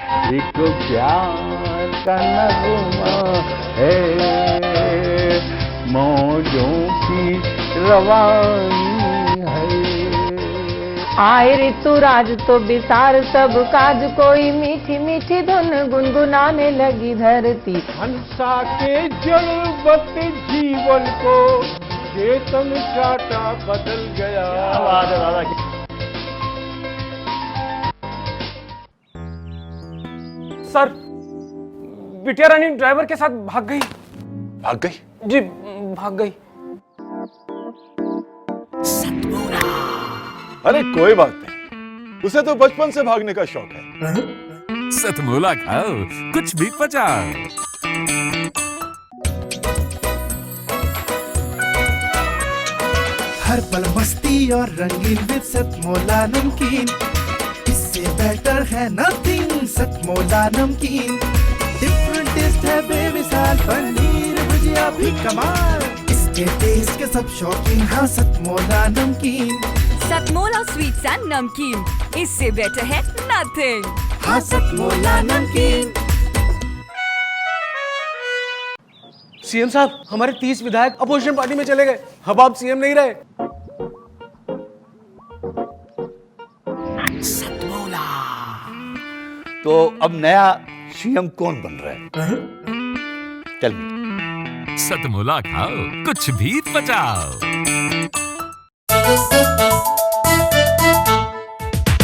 एक प्यार का नगमा है, मौजों की रवानी है। आए ऋतुराज तो बिसार सब काज, कोई मीठी मीठी धुन गुनगुनाने लगी धरती। हंसा के जड़वत जीवन को चेतन चाटा बदल गया। सर, बिटिया रानी ड्राइवर के साथ भाग गई। भाग गई? जी, भाग गई। अरे कोई बात नहीं, उसे तो बचपन से भागने का शौक है। सतमोला खाओ, कुछ भी पचाओ। हर पल मस्ती और रंगीन विद सतमोला नमकीन, इससे बेटर है नथिंग। सतमोला नमकीन डिफरेंट टेस्ट है बेमिसाल, पनीर भुजिया भी कमाल, इसके टेस्ट के सब शौकीन। हाँ सतमोला नमकीन, सतमोला स्वीट्स एंड नमकीन, इससे बेटर है नथिंग। हाँ सतमोला नमकीन। सीएम साहब, हमारे 30 विधायक अपोजिशन पार्टी में चले गए। अब आप सीएम नहीं रहे। तो अब नया सीएम कौन बन रहा है? Tell me. सतमोला खाओ, कुछ भी पचाओ।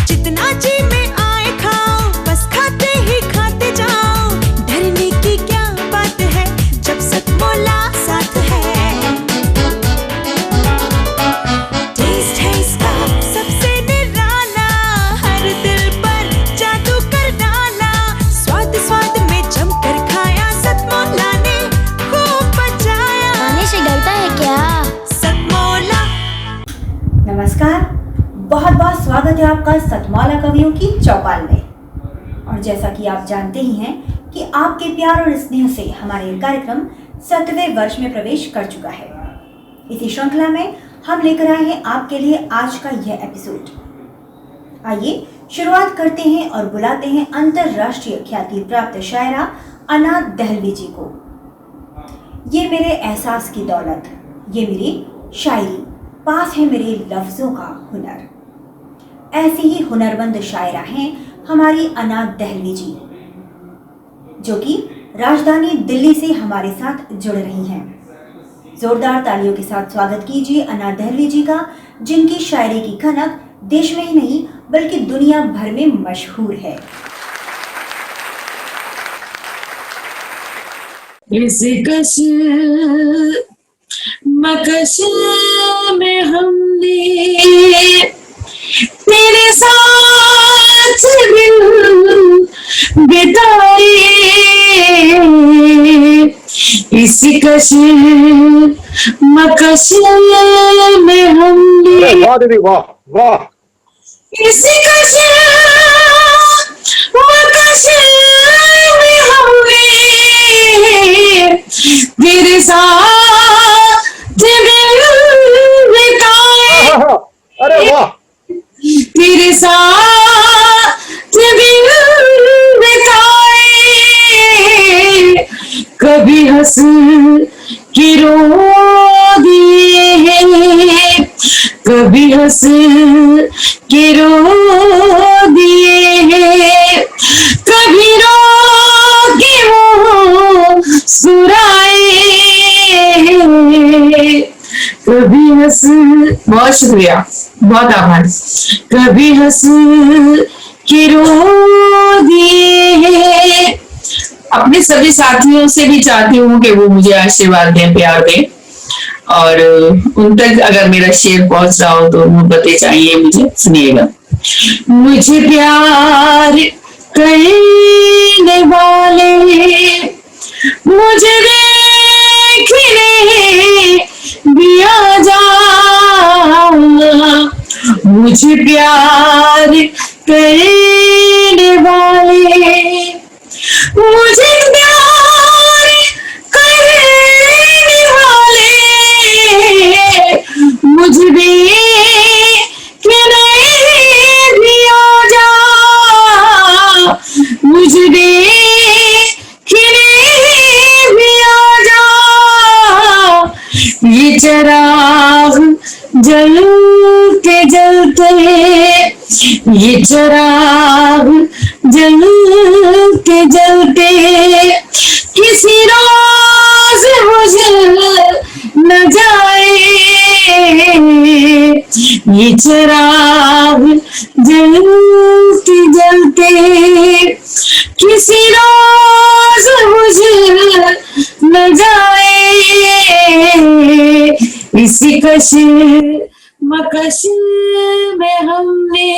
जितना जी में आए खाओ, बस खाते ही खाते जाओ। डरने की क्या बात है जब सतमोला साथ है। टेस्ट है इसका सबसे निराला, हर दिल पर जादू कर डाला। स्वाद स्वाद में जमकर खाया, सतमोला ने खूब बचाया। खाने से डरता है क्या? सतमोला। नमस्कार, बहुत बहुत स्वागत है आपका सतमोला कवियों की चौपाल में। और जैसा कि आप जानते ही हैं कि आपके प्यार और स्नेह से हमारे ये कार्यक्रम 7वें वर्ष में प्रवेश कर चुका है। इसी श्रृंखला में हम लेकर आए हैं आपके लिए आज का यह एपिसोड। आइए शुरुआत करते हैं और बुलाते हैं अंतर्राष्ट्रीय ख्याति प्राप्त शायरा अनाथ दहलवी जी को। ये मेरे एहसास की दौलत, ये मेरी शायरी, पास है मेरे लफ्जों का हुनर। ऐसी ही हुनरमंद शायरा हैं हमारी अनाथ दहलवी जी, जो कि राजधानी दिल्ली से हमारे साथ जुड़ रही हैं। जोरदार तालियों के साथ स्वागत कीजिए अनाथ दहलवी जी का, जिनकी शायरी की खनक देश में ही नहीं बल्कि दुनिया भर में मशहूर है। मकश में हमने तेरे साथ दिन बिताए, इसी कश मकश में हमने। वाह दीदी, वाह वाह। इसी कश मकश में हमने तेरे साथ दिन बिताए। अरे वाह। तेरे साथ दिन बिताए, कभी हंस के रो दिए हैं, कभी हंस के रो दिए हैं, कभी रो के वो सुराए, कभी हंस। बहुत शुक्रिया, बहुत आभार। कभी हंस के रो दिए हैं। अपने सभी साथियों से भी चाहती हूँ कि वो मुझे आशीर्वाद दें, प्यार दें, और उन तक अगर मेरा शेर पहुंच रहा हो तो मोहब्बतें चाहिए मुझे। सुनिएगा। मुझे प्यार करने वाले मुझे देखने भी आ जा, मुझे प्यार करने वाले मुझे प्यार करने वाले मुझे देखने भी आ जा, मुझे ये चिराग जलते जलते, ये चिराग जलते जलते किसी रोज बुझ न जाए। ये चिराग जलते जलते किसी रोज बुझ न जाए। इसी कश मकश में हमने,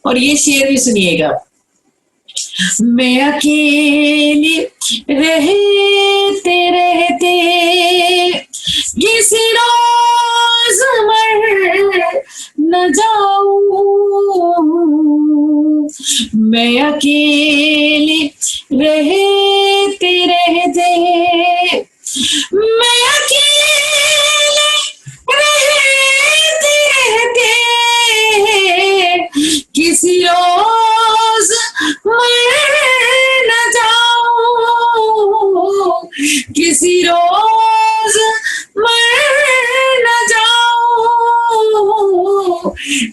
और ये शेर भी सुनिएगा। मैं अकेली रहते रहते किसी रोज मर न जाऊं। मैं अकेली रहते रहते, मैं अकेले रहते रहते किसी रोज मर न जाऊं। किसी रोज मर न जाऊं।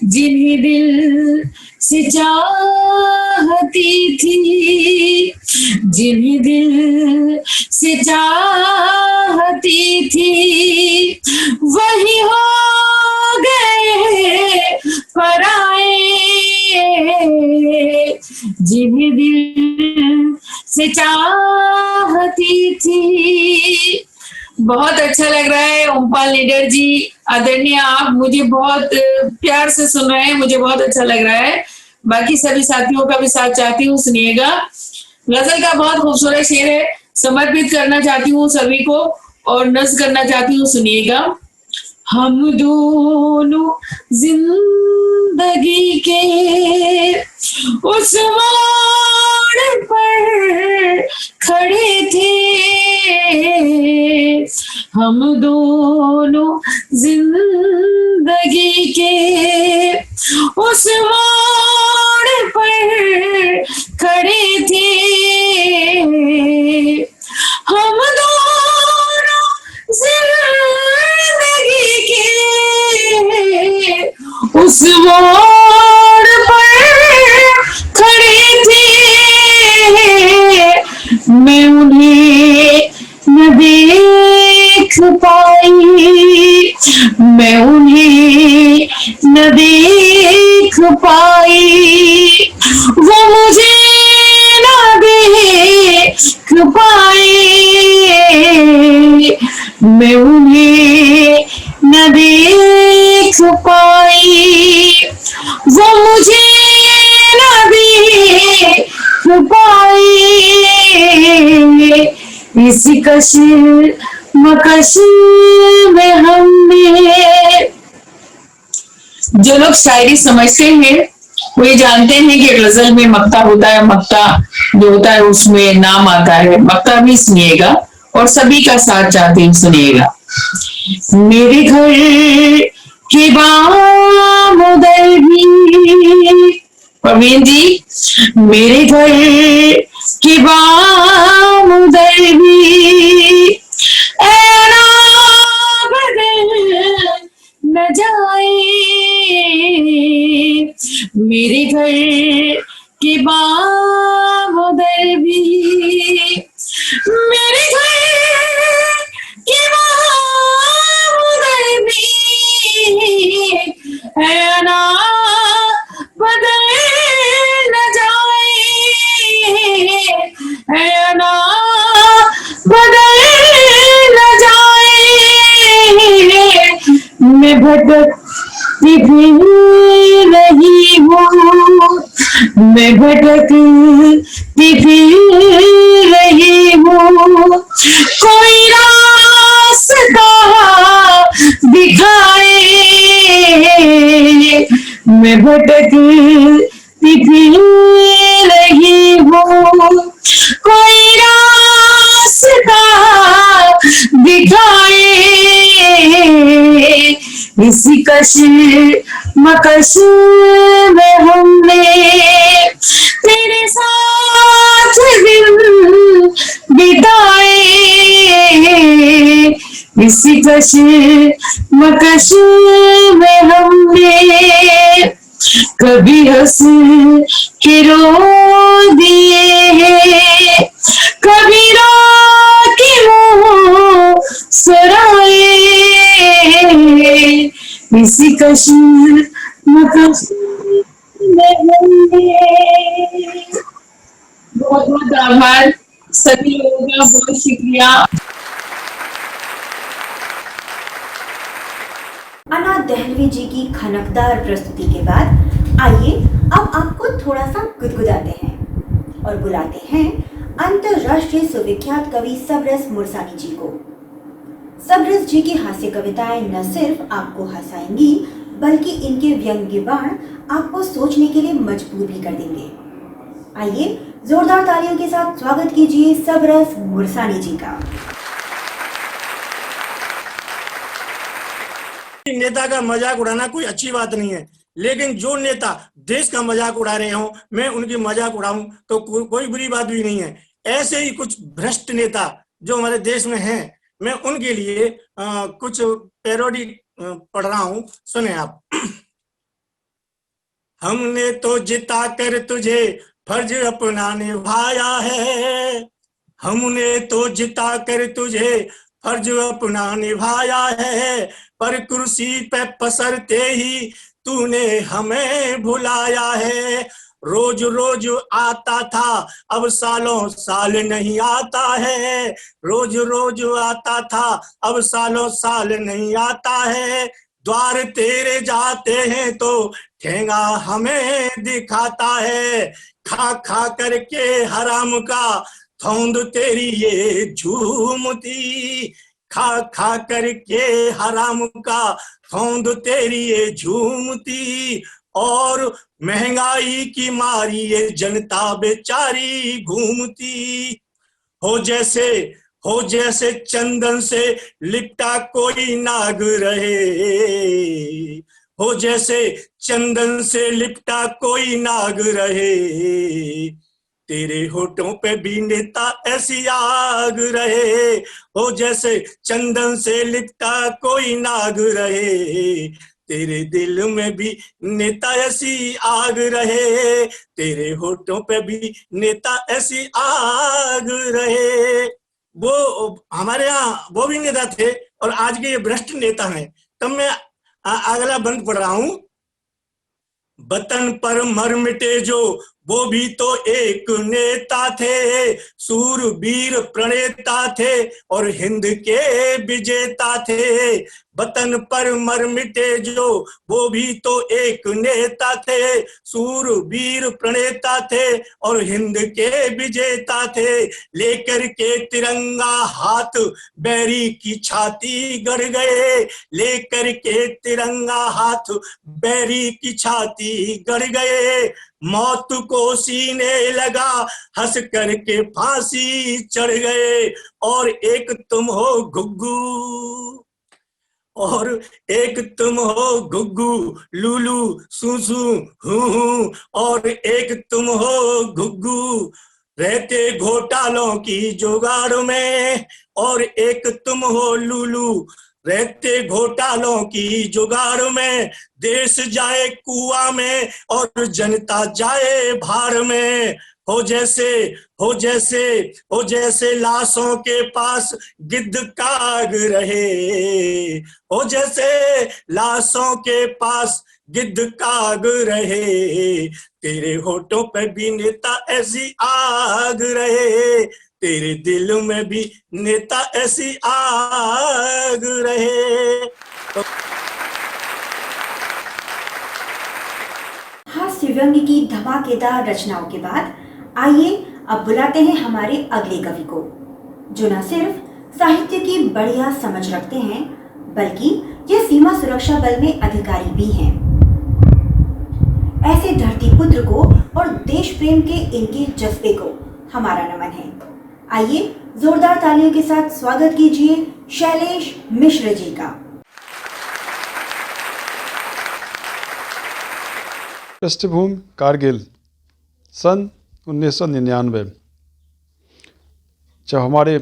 जिन्हें दिल से चाहती थी, जिन्हें दिल से चाहती थी, वही हो गए पराए। जिन्हें दिल से चाहती थी। बहुत अच्छा लग रहा है ओमपाल निडर जी, आदरणीय, आप मुझे बहुत प्यार से सुन रहे हैं, मुझे बहुत अच्छा लग रहा है। बाकी सभी साथियों का भी साथ चाहती हूँ, सुनिएगा। गजल का बहुत खूबसूरत शेर है, समर्पित करना चाहती हूँ सभी को और नज़्म करना चाहती हूँ, सुनिएगा। हम दोनों जिंदगी के उस मोड़ पर खड़े थे। हम दोनों जिंदगी के उस मोड़ पर खड़े थे। हम दोनों जिंदगी के उस मोड़ पर खड़े थे। मैं उन्हें न देख पाई, मैं उन्हें न देख पाई, वो मुझे न देख पाए। मैं उन्हें न देख पाई, वो मुझे न देख पाए। इसी कश मकश में हमने, जो लोग शायरी समझते हैं वो ये जानते हैं कि गजल में मक्ता होता है, मक्ता जो होता है उसमें नाम आता है। मक्ता भी सुनिएगा और सभी का साथ चाहते हैं, सुनिएगा। मेरे घर के बाम उधर भी, प्रवीण जी, मेरे घर के बाम उधर भी ऐना बदल न जाए। मेरे घर के बाम उधर भी, मेरे घर के बाम उधर भी ऐना बदल न जाए। ऐना बदल न जाए। मैं भटकती फिर रही हूँ, मैं भटकती फिर रही हूँ, कोई रास्ता दिखाए। मैं भटकती फिर रही हूँ, कोई रास्ता दिखाए। इसी कश मकश में हमने तेरे साथ दिन बिताए। इसी कश्मकश में हमने कभी हंस के रो दिए हैं, कभी रो के मुस्कुराए, इसी कश्मकश में हमने। बहुत बहुत आभार सभी लोगों का, बहुत शुक्रिया। अना दहलवी जी की खनकदार प्रस्तुति के बाद आइए अब आपको थोड़ा सा गुदगुदाते हैं और बुलाते हैं अंतरराष्ट्रीय सुविख्यात कवि सबरस मुरसानी जी को। सबरस जी की हास्य कविताएं न सिर्फ आपको हंसाएंगी बल्कि इनके व्यंग्य बाण आपको सोचने के लिए मजबूर भी कर देंगे। आइए जोरदार तालियों के साथ स्वागत कीजिए सबरस मुरसानी जी का। नेता का मजाक उड़ाना कोई अच्छी बात नहीं है, लेकिन जो नेता देश का मजाक उड़ा रहे हो मैं उनकी मजाक उड़ाऊं तो कोई बुरी बात भी नहीं है। ऐसे ही कुछ भ्रष्ट नेता जो हमारे देश में हैं, मैं उनके लिए कुछ पैरोडी पढ़ रहा हूं, सुने आप। हमने तो जिता कर तुझे फर्ज अपना निभाया है, हमने तो जिता कर तुझे फर्ज अपना निभाया है, पर कुर्सी पे पसरते ही तूने हमें भुलाया है। रोज रोज आता था अब सालों साल नहीं आता है, रोज रोज आता था अब सालों साल नहीं आता है। द्वार तेरे जाते हैं तो ठेंगा हमें दिखाता है, खा खा करके हराम का थौंद तेरी ये झूमती, खा खा करके हराम का थौंद तेरी ये झूमती, और महंगाई की मारी ये जनता बेचारी घूमती। हो जैसे चंदन से लिपटा कोई नाग रहे, हो जैसे चंदन से लिपटा कोई नाग रहे, तेरे होठों पे भी नेता ऐसी आग रहे। हो जैसे चंदन से लिपटा कोई नाग रहे, तेरे दिल में भी नेता ऐसी आग रहे, तेरे होठों पे भी नेता ऐसी आग रहे। वो हमारे यहाँ वो भी नेता थे और आज के ये भ्रष्ट नेता हैं। तब मैं अगला बंद पढ़ रहा हूं। वतन पर मर मिटे जो वो भी तो एक नेता थे, सूरवीर प्रणेता थे और हिंद के विजेता थे। वतन पर मर मिटे जो वो भी तो एक नेता थे, सूरवीर प्रणेता थे और हिंद के विजेता थे। लेकर के तिरंगा हाथ बैरी की छाती गड़ गए, लेकर के तिरंगा हाथ बैरी की छाती गड़ गए। मौत को सीने लगा हंस करके फांसी चढ़ गए, और एक तुम हो गुग्गू, और एक तुम हो गुग्गू लूलू सूसू हूँ, और एक तुम हो गुग्गू रहते घोटालों की जुगाड़ में, और एक तुम हो लूलू रहते घोटालों की जुगाड़ में। देश जाए कुआं में और जनता जाए भाड़ में। हो जैसे लाशों के पास गिद्ध काग रहे, हो जैसे लाशों के पास गिद्ध काग रहे, तेरे होठों पे भी नेता ऐसी आग रहे, तेरे दिल में भी नेता ऐसी आग रहे। हास्य व्यंग्य की धमाकेदार रचनाओं के बाद आइए अब बुलाते हैं हमारे अगले कवि को, जो न सिर्फ साहित्य की बढ़िया समझ रखते हैं बल्कि ये सीमा सुरक्षा बल में अधिकारी भी हैं। ऐसे धरती पुत्र को और देश प्रेम के इनके जज्बे को हमारा नमन है। आइए जोरदार तालियों के साथ स्वागत कीजिए शैलेश मिश्र जी का। पृष्ठभूमि कारगिल सन 1999, जब हमारे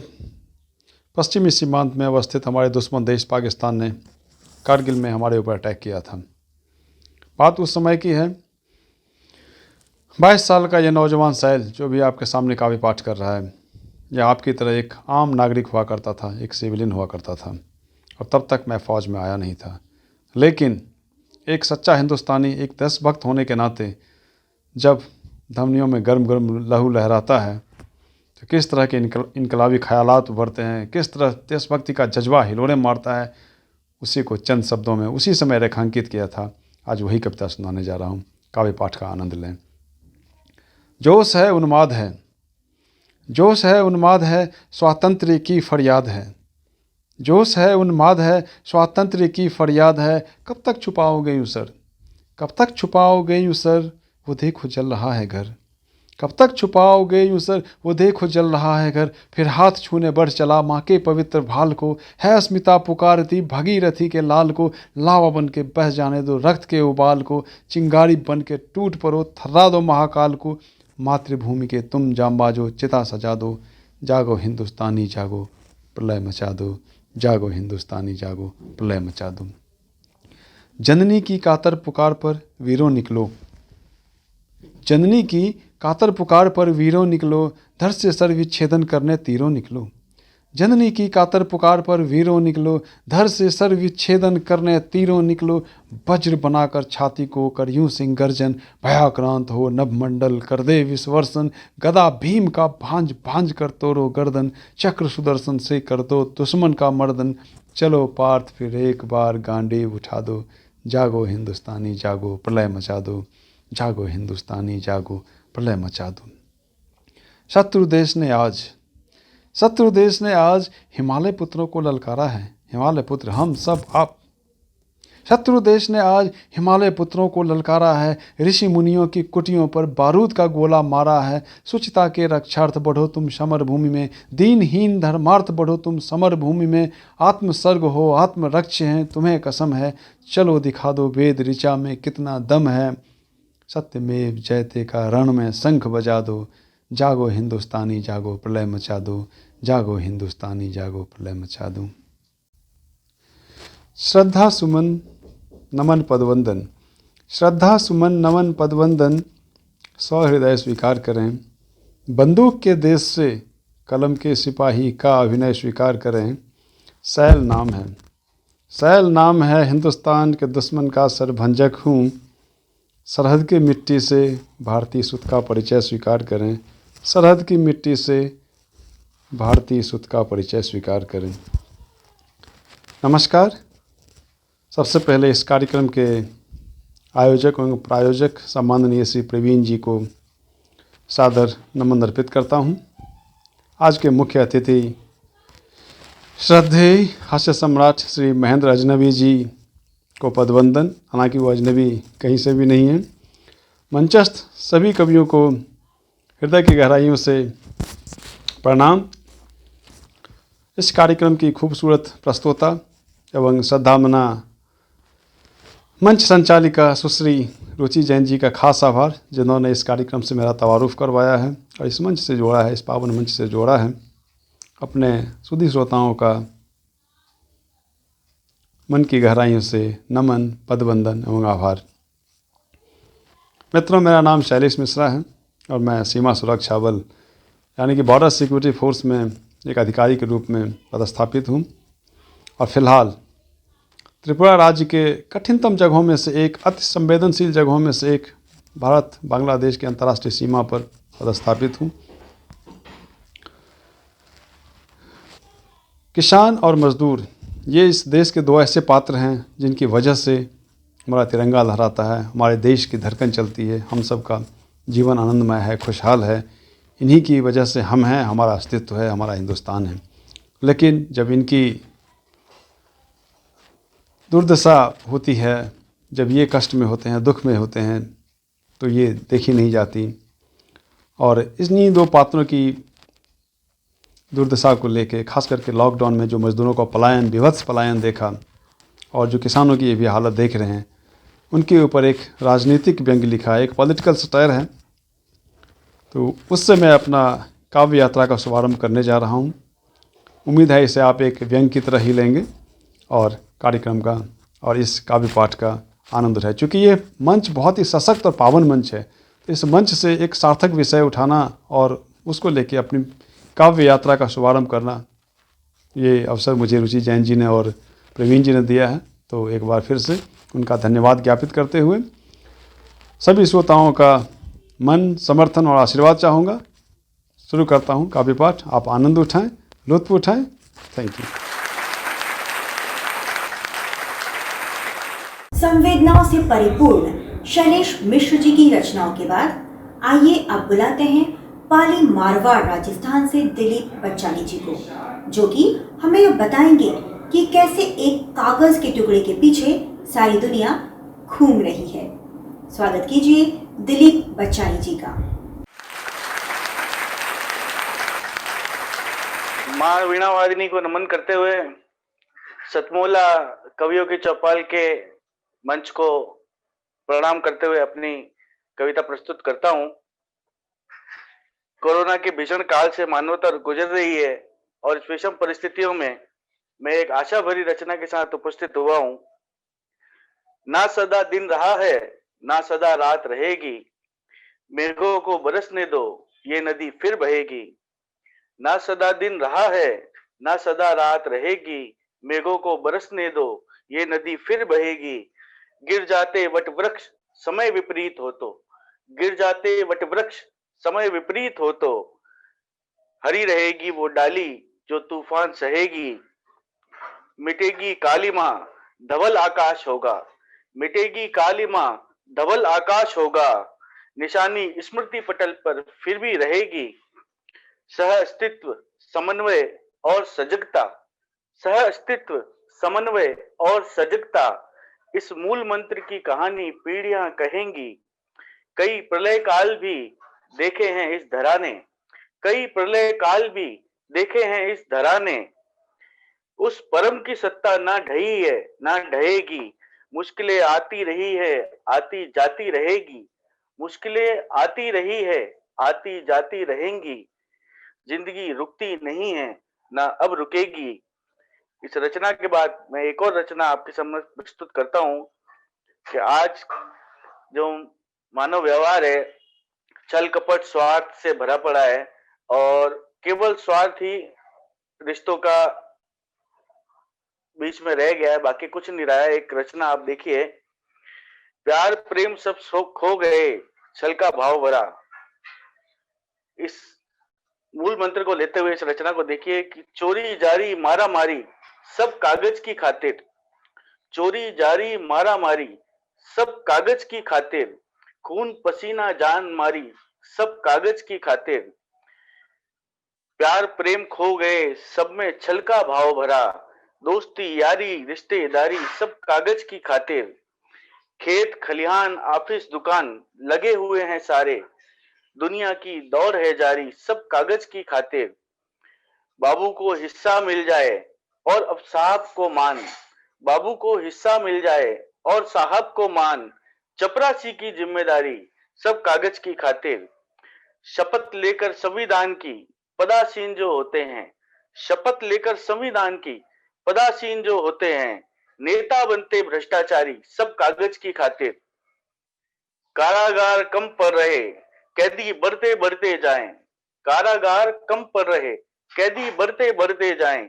पश्चिमी सीमांत में अवस्थित हमारे दुश्मन देश पाकिस्तान ने कारगिल में हमारे ऊपर अटैक किया था। बात उस समय की है, 22 साल का यह नौजवान सैल जो भी आपके सामने काव्य पाठ कर रहा है, यह आपकी तरह एक आम नागरिक हुआ करता था, एक सिविलियन हुआ करता था, और तब तक मैं फ़ौज में आया नहीं था। लेकिन एक सच्चा हिंदुस्तानी, एक देशभक्त होने के नाते जब धमनियों में गर्म गर्म लहू लहराता है तो किस तरह के इनकलाबी ख्यालात उभरते हैं, किस तरह देशभक्ति का जज्बा हिलोरे मारता है, उसी को चंद शब्दों में उसी समय रेखांकित किया था। आज वही कविता सुनाने जा रहा हूँ। काव्य पाठ का आनंद लें। जोश है उन्माद है, जोश है उन्माद है, स्वातंत्र्य की फरियाद है। जोश है उन्माद है, स्वातंत्र्य की फरियाद है। कब तक छुपाओगे यूँ सर, कब तक छुपाओगे यूँ सर, वो देखो जल रहा है घर। कब तक छुपाओगे यूँ सर, वो देखो जल रहा है घर। फिर हाथ छूने बढ़ चला माँ के पवित्र भाल को, है अस्मिता पुकारती भगीरथी के लाल को। लावा बन के बह जाने दो रक्त के उबाल को, चिंगारी बन के टूट पड़ो थर्रा दो महाकाल को। मातृभूमि के तुम जांबाजो चिता सजा दो, जागो हिंदुस्तानी जागो प्रलय मचा दो, जागो हिंदुस्तानी जागो प्रलय मचा दो। जननी की कातर पुकार पर वीरों निकलो, जननी की कातर पुकार पर वीरों निकलो, धर से सर विच्छेदन करने तीरों निकलो। जननी की कातर पुकार पर वीरों निकलो, धर से सर विच्छेदन करने तीरों निकलो। वज्र बनाकर छाती को कर यूं सिंह गर्जन, भयाक्रांत हो नभमंडल कर दे विश्वर्सन। गदा भीम का भांज भांज कर तोड़ो गर्दन, चक्र सुदर्शन से कर दो दुश्मन का मर्दन। चलो पार्थ फिर एक बार गांडीव उठा दो, जागो हिंदुस्तानी जागो प्रलय मचा दो, जागो हिंदुस्तानी जागो प्रलय मचा दो। शत्रु देश ने आज हिमालय पुत्रों को ललकारा है। हिमालय पुत्र हम सब आप। शत्रु देश ने आज हिमालय पुत्रों को ललकारा है। ऋषि मुनियों की कुटियों पर बारूद का गोला मारा है। शुचिता के रक्षार्थ बढ़ो तुम समर भूमि में, दीनहीन धर्मार्थ बढ़ो तुम समर भूमि में। आत्मसर्ग हो आत्मरक्ष हैं तुम्हें कसम है, चलो दिखा दो वेद ऋचा में कितना दम है। सत्यमेव जयते का रण में शंख बजा दो, जागो हिंदुस्तानी जागो प्रलय मचा दो, जागो हिंदुस्तानी जागो प्रलय मचा दो। श्रद्धा सुमन नमन पदवंदन, श्रद्धा सुमन नमन पदवंदन, सहृदय स्वीकार करें। बंदूक के देश से कलम के सिपाही का अभिनय स्वीकार करें। सैल नाम है, सैल नाम है, हिंदुस्तान के दुश्मन का सरभंजक हूँ। सरहद की मिट्टी से भारतीय सुत का परिचय स्वीकार करें। सरहद की मिट्टी से भारतीय सुत का परिचय स्वीकार करें। नमस्कार। सबसे पहले इस कार्यक्रम के आयोजक एवं प्रायोजक सम्माननीय श्री प्रवीण जी को सादर नमन अर्पित करता हूं। आज के मुख्य अतिथि श्रद्धेय हास्य सम्राट श्री महेंद्र अजनबी जी को पदवंदन, हालांकि वो अजनबी कहीं से भी नहीं है। मंचस्थ सभी कवियों को हृदय की गहराइयों से प्रणाम। इस कार्यक्रम की खूबसूरत प्रस्तुता एवं श्रद्धामना मंच संचालिका सुश्री रुचि जैन जी का खास आभार, जिन्होंने इस कार्यक्रम से मेरा तवारुफ करवाया है और इस मंच से जोड़ा है, इस पावन मंच से जोड़ा है। अपने सुधी श्रोताओं का मन की गहराइयों से नमन, पदवंदन एवं आभार। मित्रों, मेरा नाम शैलेश मिश्रा है और मैं सीमा सुरक्षा बल यानी कि बॉर्डर सिक्योरिटी फोर्स में एक अधिकारी के रूप में पदस्थापित हूँ और फिलहाल त्रिपुरा राज्य के कठिनतम जगहों में से एक, अति संवेदनशील जगहों में से एक, भारत बांग्लादेश के अंतर्राष्ट्रीय सीमा पर पदस्थापित हूँ। किसान और मजदूर ये इस देश के दो ऐसे पात्र हैं जिनकी वजह से हमारा तिरंगा लहराता है, हमारे देश की धड़कन चलती है, हम सब का जीवन आनंदमय है, खुशहाल है। इन्हीं की वजह से हम हैं, हमारा अस्तित्व है, हमारा हिंदुस्तान है। लेकिन जब इनकी दुर्दशा होती है, जब ये कष्ट में होते हैं, दुख में होते हैं, तो ये देखी नहीं जाती। और इन्हीं दो पात्रों की दुर्दशा को लेके, खास करके लॉकडाउन में जो मज़दूरों का पलायन, विभत्स पलायन देखा और जो किसानों की ये भी हालत देख रहे हैं, उनके ऊपर एक राजनीतिक व्यंग लिखा है, एक पॉलिटिकल सटायर है। तो उससे मैं अपना काव्य यात्रा का शुभारंभ करने जा रहा हूँ। उम्मीद है इसे आप एक व्यंग की तरह ही लेंगे और कार्यक्रम का और इस काव्य पाठ का आनंद उठाए। चूँकि ये मंच बहुत ही सशक्त और पावन मंच है, तो इस मंच से एक सार्थक विषय उठाना और उसको लेके अपनी काव्य यात्रा का शुभारंभ करना, ये अवसर मुझे रुचि जैन जी ने और प्रवीण जी ने दिया है। तो एक बार फिर से उनका धन्यवाद ज्ञापित करते हुए सभी श्रोताओं का मन, समर्थन और आशीर्वाद चाहूँगा। शुरू करता हूँ काव्य पाठ। आप आनंद उठाएं, लुत्फ उठाएं। Thank you. संवेदनाओं से परिपूर्ण शैलेश मिश्र जी की रचनाओं के बाद आइए अब बुलाते हैं पाली मारवाड़ राजस्थान से दिलीप बच्चानी जी को, जो कि हमें बताएंगे कि कैसे एक कागज के टुकड़े के पीछे सारी दुनिया घूम रही है। स्वागत कीजिए दिलीप बच्चानी जी का। माँ वीणा वादिनी को नमन करते हुए सतमोला कवियों की चौपाल के मंच को प्रणाम करते हुए अपनी कविता प्रस्तुत करता हूँ। कोरोना के भीषण काल से मानवता गुजर रही है और इस विषम परिस्थितियों में मैं एक आशा भरी रचना के साथ उपस्थित हुआ हूँ। ना सदा दिन रहा है, ना सदा रात रहेगी, मेघों को बरसने दो, ये नदी फिर बहेगी। ना सदा दिन रहा है, ना सदा रात रहेगी, मेघों को बरसने दो, ये नदी फिर बहेगी। गिर जाते वट वृक्ष समय विपरीत हो तो, गिर जाते वट वृक्ष समय विपरीत हो तो, हरी रहेगी वो डाली जो तूफान सहेगी। मिटेगी कालिमा धवल आकाश होगा, मिटेगी कालिमा धवल आकाश होगा, निशानी स्मृति पटल पर फिर भी रहेगी। सह अस्तित्व समन्वय और सजगता, सह अस्तित्व समन्वय और सजगता, इस मूल मंत्र की कहानी पीढ़ियां कहेंगी। कई प्रलय काल भी देखे हैं इस धरा ने, कई प्रलय काल भी देखे हैं इस धरा ने। उस परम की सत्ता ना ढही है ना ढहेगी, मुश्किलें आती रही है आती जाती रहेगी, मुश्किलें आती रही है आती जाती रहेंगी। जिंदगी रुकती नहीं है ना अब रुकेगी। इस रचना के बाद मैं एक और रचना आपके सामने प्रस्तुत करता हूँ कि आज जो मानव व्यवहार है छल कपट स्वार्थ से भरा पड़ा है और केवल स्वार्थ ही रिश्तों का बीच में रह गया है, बाकी कुछ नहीं रहा है। एक रचना आप देखिए, प्यार प्रेम सब खो गए, छल का भाव भरा। इस मूल मंत्र को लेते हुए इस रचना को देखिए कि चोरी जारी मारा मारी सब कागज की खातिर, चोरी जारी मारा मारी सब कागज की खातिर, खून पसीना जान मारी सब कागज की खातिर। प्यार प्रेम खो गए सब में छल का भाव भरा, दोस्ती यारी रिश्तेदारी सब कागज की खातिर। खेत खलिहान ऑफिस दुकान लगे हुए हैं सारे, दुनिया की दौड़ है जारी सब कागज की खातिर। बाबू को हिस्सा मिल जाए और अब साहब को मान, बाबू को हिस्सा मिल जाए और साहब को मान, चपरासी की जिम्मेदारी सब कागज की खातिर। शपथ लेकर संविधान की पदासीन जो होते हैं, शपथ लेकर संविधान की पदासीन जो होते हैं, नेता बनते भ्रष्टाचारी सब कागज की खातिर। कारागार कम पड़ रहे कैदी बढ़ते बढ़ते जाएं, कारागार कम पड़ रहे कैदी बढ़ते बढ़ते जाएं।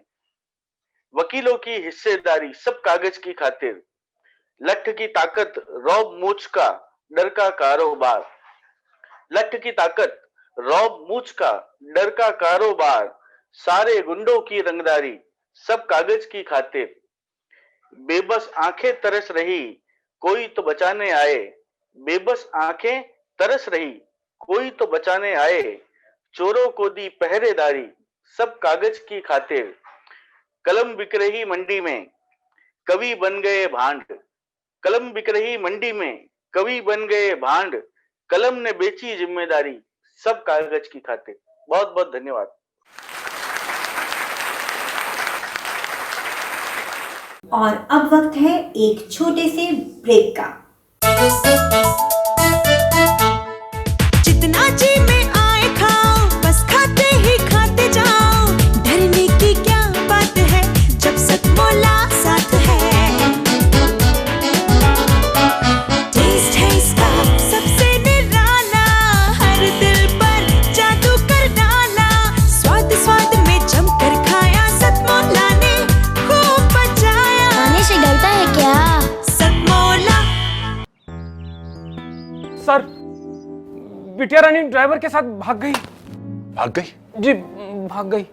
वकीलों की हिस्सेदारी सब कागज की खातिर। लठ की ताकत रौब मूछ का डर का कारोबार, लठ की ताकत रौब मूछ का डर का कारोबार। सारे गुंडों की रंगदारी सब कागज की खातिर। बेबस आंखें तरस रही कोई तो बचाने आए, बेबस आंखें तरस रही कोई तो बचाने आए। चोरों को दी पहरेदारी सब कागज की खातिर। कलम बिक रही मंडी में कवि बन गए भांड, कलम बिक रही मंडी में कवि बन गए भांड। कलम ने बेची जिम्मेदारी सब कागज की खातिर। बहुत बहुत धन्यवाद। और अब वक्त है एक छोटे से ब्रेक का। जितना जी में आए खाओ, बस खाते ही खाते जाओ, डरने की क्या सर, बिटिया रानी ड्राइवर के साथ भाग गई। भाग गई? जी, भाग गई।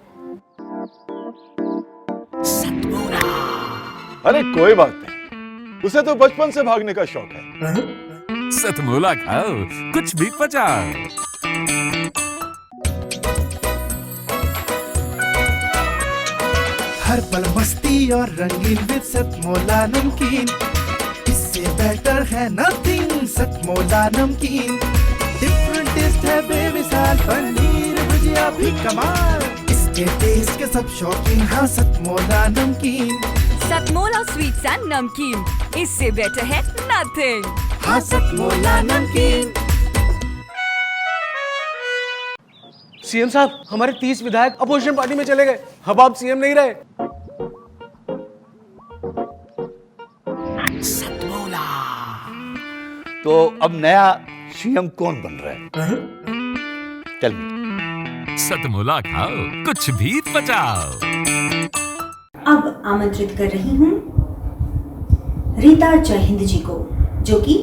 अरे कोई बात नहीं, उसे तो बचपन से भागने का शौक है। सतमोला खाओ, कुछ भी पचाओ। हर पल मस्ती और रंगीन विद सतमोला नमकीन, इससे बेटर है नथिंग। सतमोला नमकीन डिफरेंट टेस्ट है बेमिसाल, पनीर भुजिया भी कमाल, इसके टेस्ट के सब शौकीन। हाँ सतमोला नमकीन, सतमोला स्वीट्स एंड नमकीन, इससे बेटर है नथिंग। हाँ सतमोला नमकीन। सीएम साहब, हमारे 30 विधायक अपोजिशन पार्टी में चले गए। अब आप सीएम नहीं रहे। तो अब नया सीएम कौन बन रहा है? Tell me. सतमोला खाओ, कुछ भी पचाओ। अब आमंत्रित कर रही हूँ रीता जयहिंद जी को, जो कि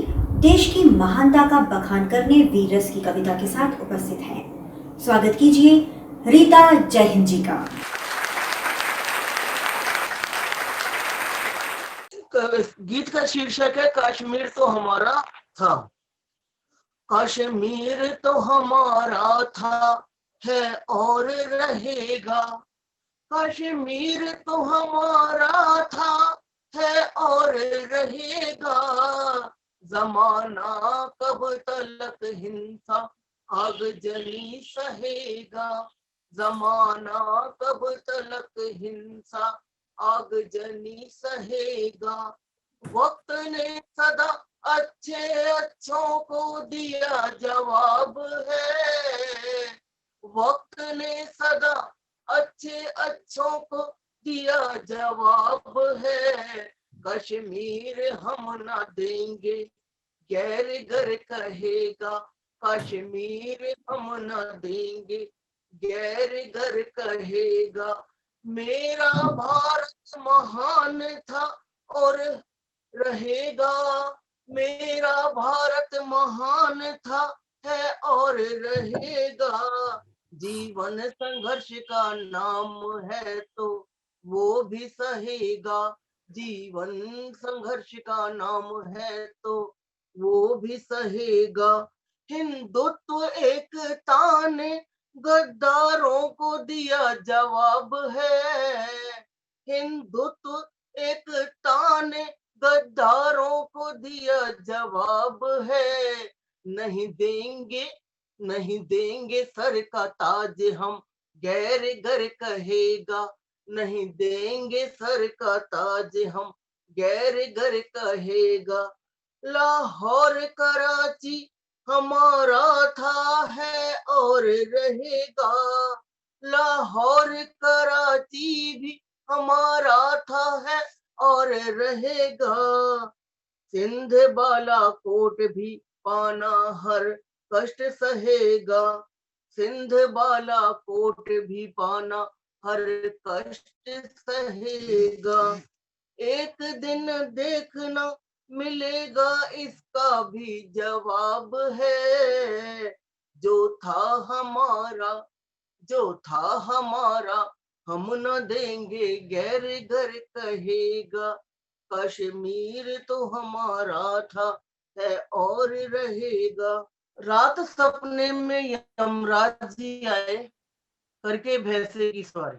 देश की महानता का बखान करने वीर रस की कविता के साथ उपस्थित हैं। स्वागत कीजिए रीता जयहिंद जी का। गीत का शीर्षक है कश्मीर तो हमारा था। कश्मीर तो हमारा था, है और रहेगा। कश्मीर तो हमारा था, है और रहेगा। जमाना कब तलक हिंसा आगजनी सहेगा। जमाना कब तलक हिंसा आगजनी सहेगा। वक्त ने सदा अच्छे अच्छों को दिया जवाब है। वक्त ने सदा अच्छे अच्छों को दिया जवाब है। कश्मीर हम ना देंगे, गैर घर कहेगा। कश्मीर हम ना देंगे, गैर घर कहेगा। मेरा भारत महान था और रहेगा। मेरा भारत महान था, है और रहेगा। जीवन संघर्ष का नाम है तो वो भी सहेगा। जीवन संघर्ष का नाम है तो वो भी सहेगा। हिंदुत्व एकता ने गद्दारों को दिया जवाब है। हिंदुत्व एकता ने गद्दारों को दिया जवाब है। नहीं देंगे, नहीं देंगे सर का ताज हम, गैर घर कहेगा। नहीं देंगे सर का ताज हम, गैर घर कहेगा। लाहौर कराची हमारा था, है और रहेगा। लाहौर कराची भी हमारा था, है और रहेगा। सिंध बालाकोट भी पाना हर कष्ट सहेगा। सिंध बालाकोट भी पाना हर कष्ट सहेगा। एक दिन देखना मिलेगा इसका भी जवाब है। जो था हमारा, जो था हमारा हम न देंगे, गैर घर कहेगा। कश्मीर तो हमारा था, है और रहेगा। रात सपने में यमराज जी आए करके भैंसे की सवारी।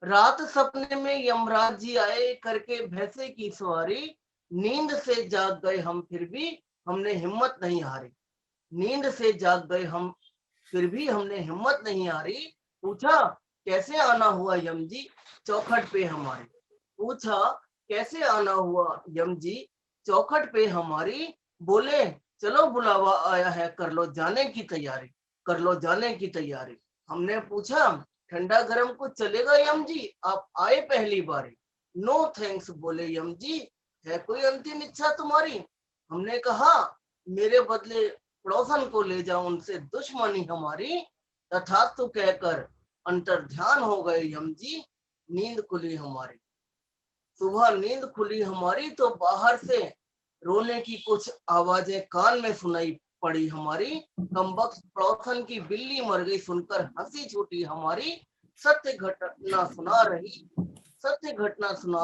रात सपने में यमराज जी आए करके भैंसे की सवारी। नींद से जाग गए हम फिर भी हमने हिम्मत नहीं हारी। नींद से जाग गए हम फिर भी हमने हिम्मत नहीं हारी। पूछा कैसे आना हुआ यम जी चौखट पे हमारी। पूछा कैसे आना हुआ यम जी चौखट पे हमारी। बोले चलो बुलावा आया है, कर लो जाने की तैयारी, कर लो जाने की तैयारी। हमने पूछा ठंडा गरम कुछ चलेगा यम जी, आप आए पहली बारी। नो थैंक्स बोले यम जी, है कोई अंतिम इच्छा तुम्हारी। हमने कहा मेरे बदले पड़ोसन को ले जाओ, उनसे दुश्मनी हमारी। तथास्तु कहकर अंतर ध्यान हो गए यम जी। नींद खुली हमारी। सुबह नींद खुली हमारी तो बाहर से रोने की कुछ आवाजें कान में सुनाई पड़ी हमारी, कमबख्त पड़ोसन की बिल्ली मर गई सुनकर हंसी छूटी हमारी, सत्य घटना सुना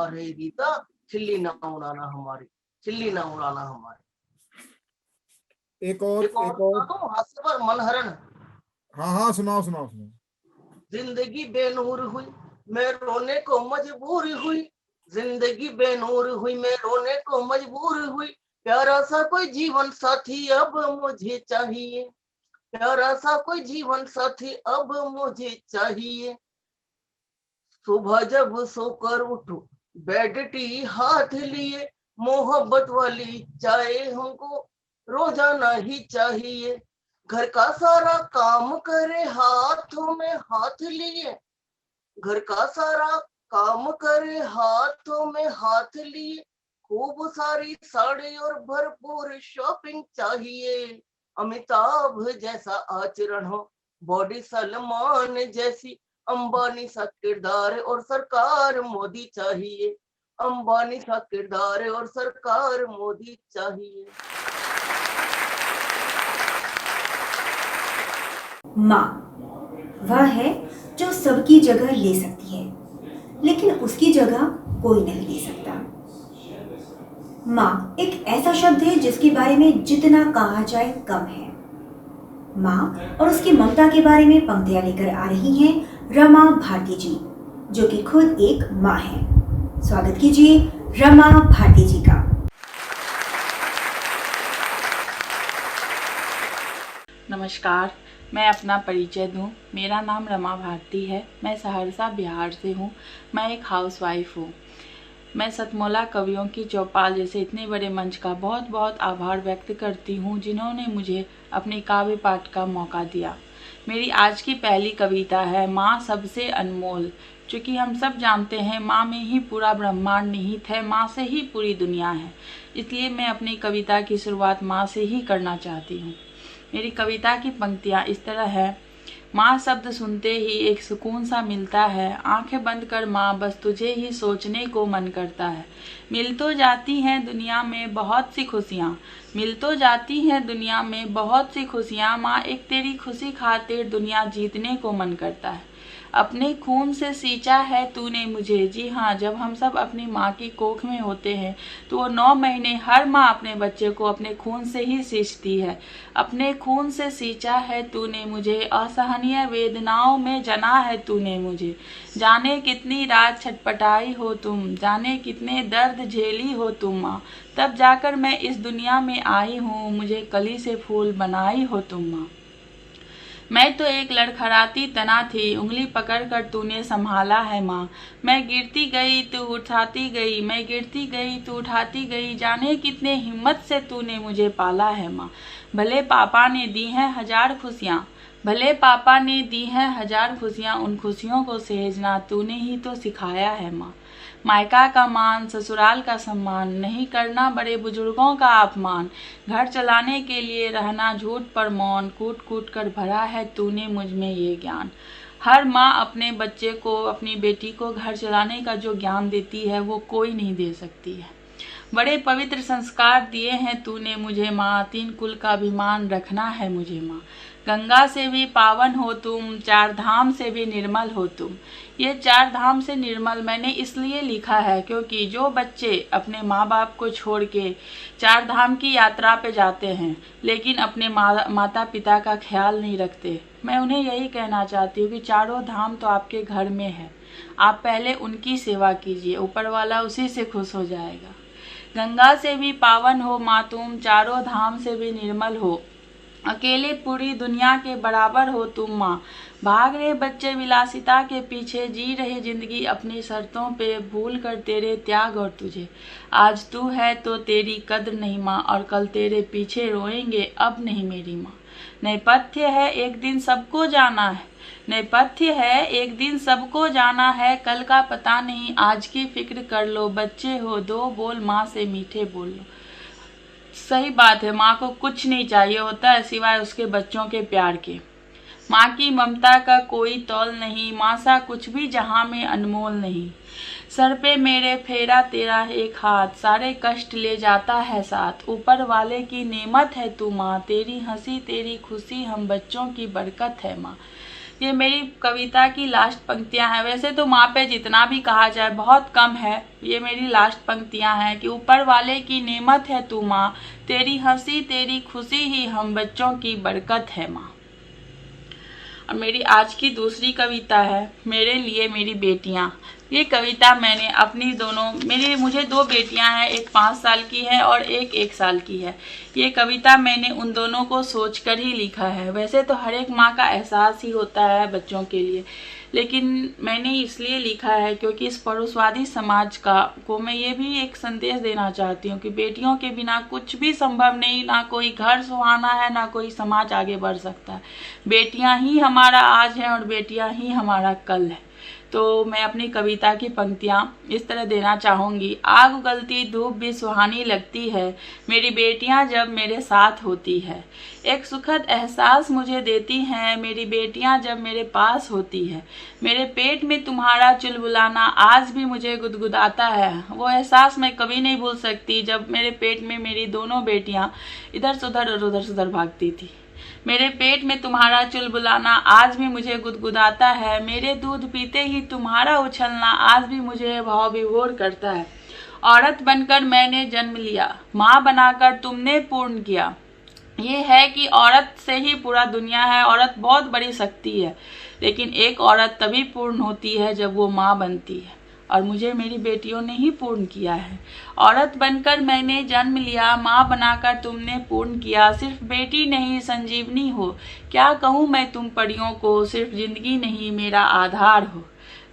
रही गीता, खिल्ली ना उड़ाना हमारी, खिल्ली ना उड़ाना हमारी। एक और हास्य पर मनहरण। हाँ सुनाओ। जिंदगी बेनूर हुई मैं रोने को मजबूर हुई, जिंदगी बेनूर हुई मैं रोने को मजबूर हुई, प्यारा सा कोई जीवन साथी अब मुझे चाहिए, प्यारा सा कोई जीवन साथी अब मुझे चाहिए। सुबह जब सोकर उठो बेड टी हाथ लिए, मोहब्बत वाली चाय हमको रोजाना ही चाहिए, घर का सारा काम करे हाथों में हाथ लिए, घर का सारा काम करे हाथों में हाथ लिए, खूब सारी साड़ी और भरपूर शॉपिंग चाहिए, अमिताभ जैसा आचरण हो, बॉडी सलमान जैसी, अंबानी सा किरदार और सरकार मोदी चाहिए, अंबानी सा किरदार और सरकार मोदी चाहिए। माँ वह है जो सबकी जगह ले सकती है, लेकिन उसकी जगह कोई नहीं ले सकता। माँ एक ऐसा शब्द है जिसके बारे में जितना कहा जाए कम है। माँ और उसकी ममता के बारे में पंक्तियां लेकर आ रही हैं रमा भारती जी, जो कि खुद एक माँ है। स्वागत कीजिए रमा भारती जी का। नमस्कार, मैं अपना परिचय दूं। मेरा नाम रमा भारती है। मैं सहरसा बिहार से हूं। मैं एक हाउसवाइफ हूं। मैं सतमोला कवियों की चौपाल जैसे इतने बड़े मंच का बहुत बहुत आभार व्यक्त करती हूं, जिन्होंने मुझे अपने काव्य पाठ का मौका दिया। मेरी आज की पहली कविता है माँ सबसे अनमोल। चूँकि हम सब जानते हैं माँ में ही पूरा ब्रह्मांड निहित है, माँ से ही पूरी दुनिया है, इसलिए मैं अपनी कविता की शुरुआत माँ से ही करना चाहती हूँ। मेरी कविता की पंक्तियाँ इस तरह है। माँ शब्द सुनते ही एक सुकून सा मिलता है, आंखें बंद कर माँ बस तुझे ही सोचने को मन करता है। मिल तो जाती हैं दुनिया में बहुत सी खुशियाँ, मिल तो जाती हैं दुनिया में बहुत सी खुशियाँ, माँ एक तेरी खुशी खातिर दुनिया जीतने को मन करता है। अपने खून से सींचा है तूने मुझे। जी हाँ, जब हम सब अपनी माँ की कोख में होते हैं तो वो 9 महीने हर माँ अपने बच्चे को अपने खून से ही सींचती है। अपने खून से सींचा है तूने मुझे, असहनीय वेदनाओं में जना है तूने मुझे। जाने कितनी रात छटपटाई हो तुम, जाने कितने दर्द झेली हो तुम माँ, तब जाकर मैं इस दुनिया में आई हूँ, मुझे कली से फूल बनाई हो तुम माँ। मैं तो एक लड़खड़ाती तना थी, उंगली पकड़कर तूने संभाला है माँ। मैं गिरती गई तू उठाती गई, मैं गिरती गई तू उठाती गई, जाने कितने हिम्मत से तूने मुझे पाला है माँ। भले पापा ने दी हैं 1000 खुशियाँ, भले पापा ने दी हैं 1000 खुशियाँ, उन खुशियों को सहेजना तूने ही तो सिखाया है माँ। मायका का मान ससुराल का सम्मान, नहीं करना बड़े बुजुर्गों का अपमान, घर चलाने के लिए रहना झूठ पर मौन, कूट कूट कर भरा है तूने मुझ में ये ज्ञान। हर माँ अपने बच्चे को, अपनी बेटी को घर चलाने का जो ज्ञान देती है वो कोई नहीं दे सकती है। बड़े पवित्र संस्कार दिए हैं तूने मुझे माँ, 3 कुल का अभिमान रखना है मुझे माँ। गंगा से भी पावन हो तुम, 4 धाम से भी निर्मल हो तुम। ये 4 धाम से निर्मल मैंने इसलिए लिखा है क्योंकि जो बच्चे अपने माँ बाप को छोड़ के 4 धाम की यात्रा पे जाते हैं लेकिन अपने माता पिता का ख्याल नहीं रखते, मैं उन्हें यही कहना चाहती हूँ कि 4 धाम तो आपके घर में है, आप पहले उनकी सेवा कीजिए, ऊपर वाला उसी से खुश हो जाएगा। गंगा से भी पावन हो माँ तुम, 4 धाम से भी निर्मल हो, अकेले पूरी दुनिया के बराबर हो तुम माँ। भाग रहे बच्चे विलासिता के पीछे, जी रहे जिंदगी अपनी शर्तों पे, भूल कर तेरे त्याग और तुझे। आज तू है तो तेरी कद्र नहीं माँ, और कल तेरे पीछे रोएंगे अब नहीं मेरी माँ। नेपथ्य है एक दिन सबको जाना है, नेपथ्य है एक दिन सबको जाना है, कल का पता नहीं आज की फिक्र कर लो, बच्चे हो 2 बोल माँ से मीठे बोल लो। सही बात है, माँ को कुछ नहीं चाहिए होता है सिवाय उसके बच्चों के प्यार के। माँ की ममता का कोई तौल नहीं, माँ सा कुछ भी जहाँ में अनमोल नहीं। सर पे मेरे फेरा तेरा एक हाथ, सारे कष्ट ले जाता है साथ। ऊपर वाले की नेमत है तू माँ, तेरी हंसी तेरी खुशी हम बच्चों की बरकत है माँ। ये मेरी कविता की लास्ट पंक्तियां हैं। वैसे तो माँ पे जितना भी कहा जाए बहुत कम है। ये मेरी लास्ट पंक्तियां हैं कि ऊपर वाले की नेमत है तू माँ, तेरी हंसी तेरी खुशी ही हम बच्चों की बरकत है माँ। और मेरी आज की दूसरी कविता है मेरे लिए मेरी बेटियां। ये कविता मैंने अपनी मुझे 2 बेटियां हैं, एक 5 साल की है और एक 1 साल की है। ये कविता मैंने उन दोनों को सोचकर ही लिखा है। वैसे तो हर एक माँ का एहसास ही होता है बच्चों के लिए, लेकिन मैंने इसलिए लिखा है क्योंकि इस पड़ोसवादी समाज को मैं ये भी एक संदेश देना चाहती हूँ कि बेटियों के बिना कुछ भी संभव नहीं, ना कोई घर सुहाना है, ना कोई समाज आगे बढ़ सकता है। बेटियां ही हमारा आज है और बेटियां ही हमारा कल है। तो मैं अपनी कविता की पंक्तियाँ इस तरह देना चाहूँगी। आग उगलती धूप भी सुहानी लगती है, मेरी बेटियाँ जब मेरे साथ होती है। एक सुखद एहसास मुझे देती हैं, मेरी बेटियाँ जब मेरे पास होती है। मेरे पेट में तुम्हारा चुलबुलाना आज भी मुझे गुदगुदाता है। वो एहसास मैं कभी नहीं भूल सकती जब मेरे पेट में मेरी दोनों बेटियाँ इधर से उधर और उधर से उधर भागती थी। मेरे पेट में तुम्हारा चुलबुलाना आज भी मुझे गुदगुदाता है। मेरे दूध पीते ही तुम्हारा उछलना आज भी मुझे भाव विभोर करता है। औरत बनकर मैंने जन्म लिया, माँ बनाकर तुमने पूर्ण किया। ये है कि औरत से ही पूरा दुनिया है। औरत बहुत बड़ी शक्ति है, लेकिन एक औरत तभी पूर्ण होती है जब वो माँ बनती है, और मुझे मेरी बेटियों ने ही पूर्ण किया है। औरत बनकर मैंने जन्म लिया, माँ बनाकर तुमने पूर्ण किया। सिर्फ बेटी नहीं संजीवनी हो, क्या कहूँ मैं तुम परियों को, सिर्फ जिंदगी नहीं मेरा आधार हो।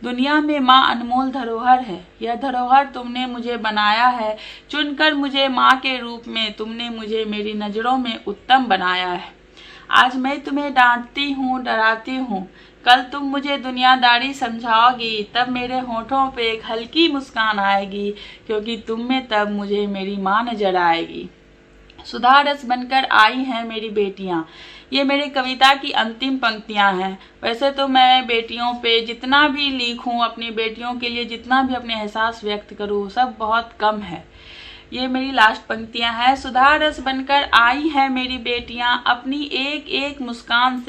दुनिया में माँ अनमोल धरोहर है, यह धरोहर तुमने मुझे बनाया है। चुनकर मुझे माँ के रूप में तुमने मुझे मेरी नज़रों में उत्तम बनाया है। आज मैं तुम्हें डांटती हूँ, डराती हूँ, कल तुम मुझे दुनियादारी समझाओगी। तब मेरे होठों पे एक हल्की मुस्कान आएगी, क्योंकि तुम में तब मुझे मेरी माँ नजर आएगी। सुधा रस बनकर आई हैं मेरी बेटियाँ। ये मेरी कविता की अंतिम पंक्तियाँ हैं। वैसे तो मैं बेटियों पे जितना भी लिखूँ, अपनी बेटियों के लिए जितना भी अपने एहसास व्यक्त करूँ, सब बहुत कम है। ये मेरी लास्ट पंक्तियां हैं। सुधा रस बनकर आई हैं मेरी बेटियां, अपनी एक एक मुस्कान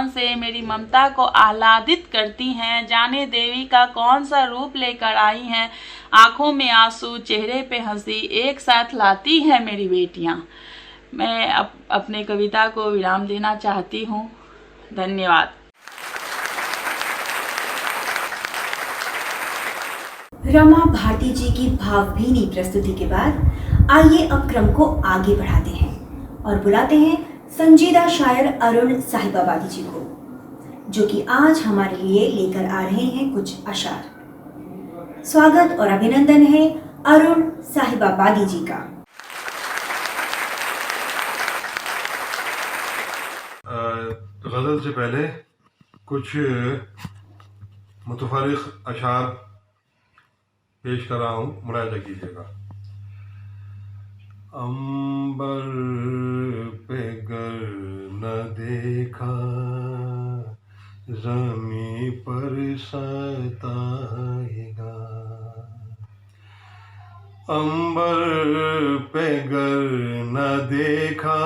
से मेरी ममता को आह्लादित करती हैं। जाने देवी का कौन सा रूप लेकर आई हैं, आंखों में आंसू चेहरे पे हंसी एक साथ लाती हैं मेरी बेटियां। मैं अपने कविता को विराम देना चाहती हूँ। धन्यवाद। रमा भारती जी की भावभीनी प्रस्तुति के बाद आइए अब क्रम को आगे बढ़ाते हैं और बुलाते हैं संजीदा शायर अरुण साहिबाबादी जी को, जो कि आज हमारे लिए लेकर आ रहे हैं कुछ अशार। स्वागत और अभिनंदन है अरुण साहिबाबादी जी का। गज़ल से पहले कुछ मुतफरिक अशार पेश कर रहा हूँ, मुलाहिजा कीजिएगा। अंबर पे गर न देखा, ज़मीं पर सताएगा। अंबर पे गर न देखा,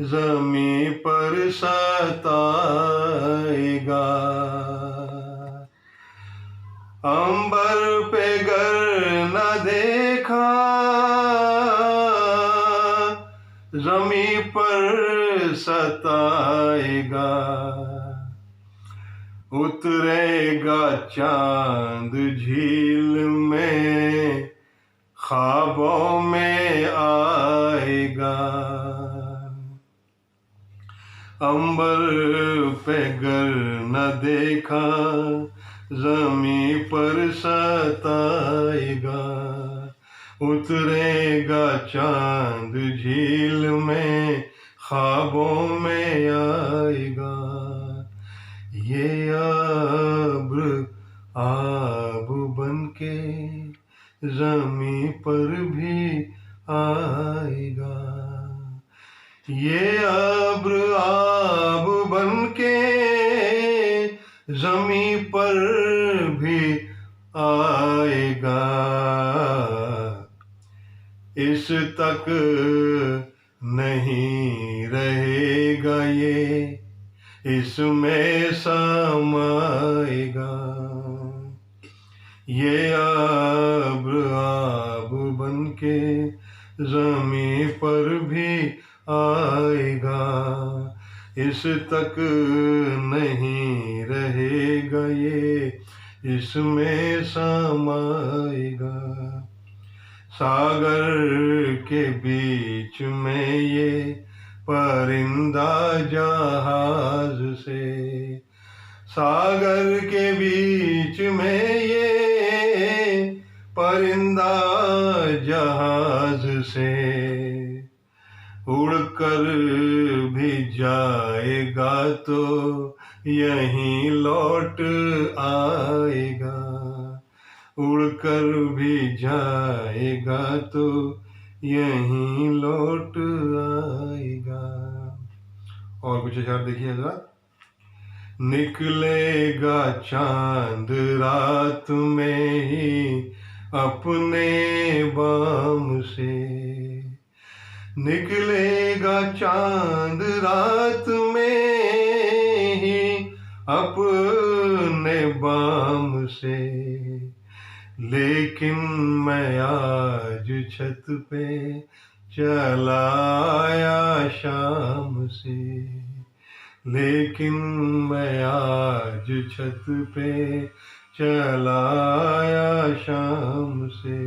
ज़मीं पर सताएगा। अंबर पे गर न देखा, ज़मीं पर सताएगा। उतरेगा चांद झील में, ख्वाबों में आएगा। अंबर पे गर न देखा, ज़मीं पर सताएगा। उतरेगा चांद झील में, ख्वाबों में आएगा। ये अब्र आब बनके ज़मीं पर भी आएगा। ये अब्र आब बनके जमी पर भी आएगा, इस तक नहीं रहेगा ये, इसमें समाएगा। ये आब बनके जमी पर भी आएगा, इस तक नहीं रहेगा ये, इसमें समाएगा। सागर के बीच में ये परिंदा जहाज से, सागर के बीच में ये परिंदा जहाज से उड़कर भी जाएगा तो यहीं लौट आएगा, उड़कर भी जाएगा तो यहीं लौट आएगा। और कुछ अशार देखिए जरा। निकलेगा चांद रात में ही अपने बाम से, निकलेगा चांद रात में ही अपने बाम से, लेकिन मैं आज छत पे चला आया शाम से, लेकिन मैं आज छत पे चला आया शाम से।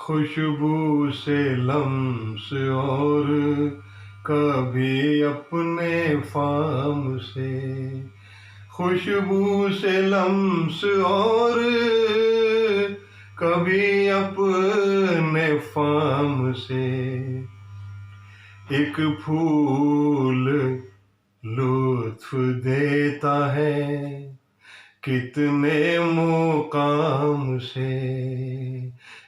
खुशबू से लम्स और कभी अपने फाम से, खुशबू से लम्स और कभी अपने फाम से। एक फूल लुत्फ देता है कितने मुकाम से,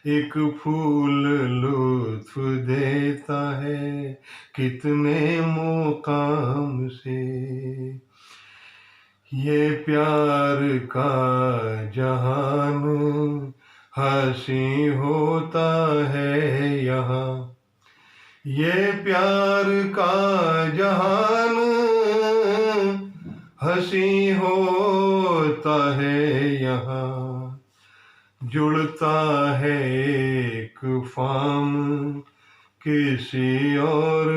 एक फूल लुत्फ देता है कितने मुकाम से। ये प्यार का जहान हंसी होता है यहाँ, ये प्यार का जहान हंसी होता है यहाँ। जुड़ता है एक फाम किसी और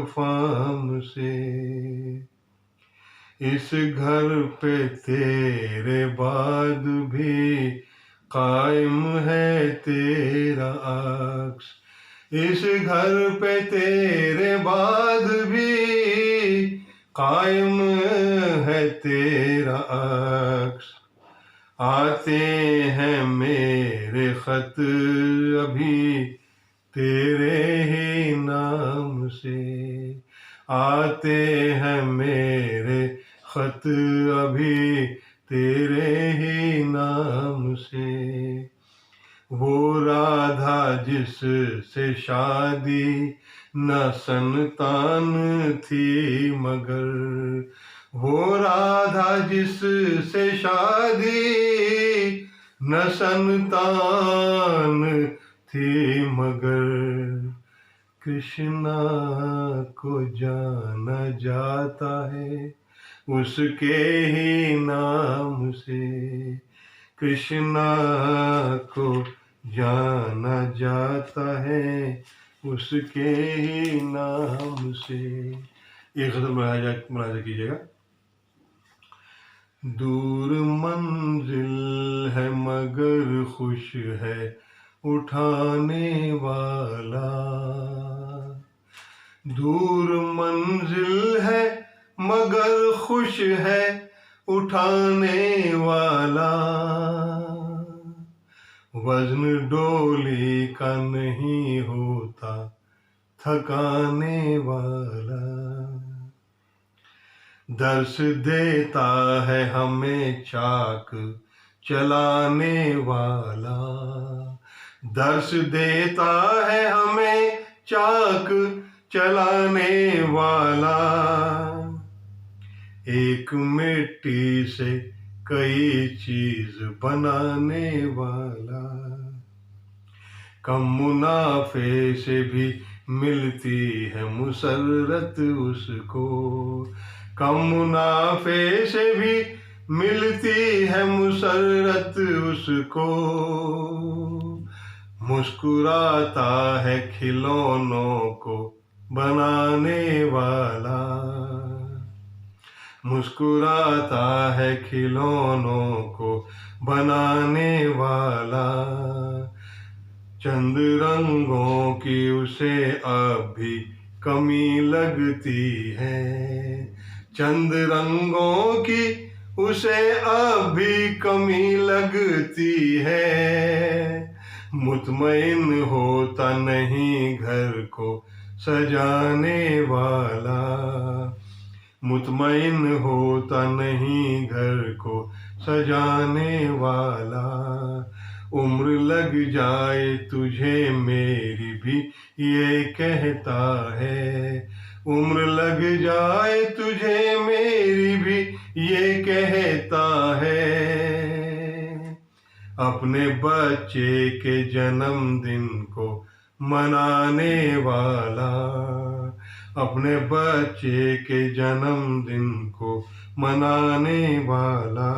फाम से, इस घर पे तेरे बाद भी कायम है तेरा अक्स, इस घर पे तेरे बाद भी कायम है तेरा अक्स। आते हैं मेरे खत अभी तेरे ही नाम से, आते हैं मेरे खत अभी तेरे ही नाम से। वो राधा जिससे शादी न संतान थी मगर, वो राधा जिससे शादी न संतान थी मगर, कृष्णा को जाना जाता है उसके ही नाम से, कृष्णा को जाना जाता है उसके ही नाम से। एक खत्म मुलाजा कीजिएगा। दूर मंजिल है मगर खुश है उठाने वाला, दूर मंजिल है मगर खुश है उठाने वाला, वजन डोली का नहीं होता थकाने वाला, दर्श देता है हमें चाक चलाने वाला, दर्श देता है हमें चाक चलाने वाला। एक मिट्टी से कई चीज बनाने वाला, कम मुनाफे से भी मिलती है मुसर्रत उसको, कम मुनाफे से भी मिलती है मुसर्रत उसको, मुस्कुराता है खिलौनों को बनाने वाला, मुस्कुराता है खिलौनों को बनाने वाला, चंद रंगों की उसे अब भी कमी लगती है, चंद रंगों की उसे अब भी कमी लगती है, मुतमईन होता नहीं घर को सजाने वाला, मुतमईन होता नहीं घर को सजाने वाला, उम्र लग जाए तुझे मेरी भी ये कहता है, उम्र लग जाए तुझे मेरी भी ये कहता है, अपने बच्चे के जन्मदिन को मनाने वाला, अपने बच्चे के जन्मदिन को मनाने वाला,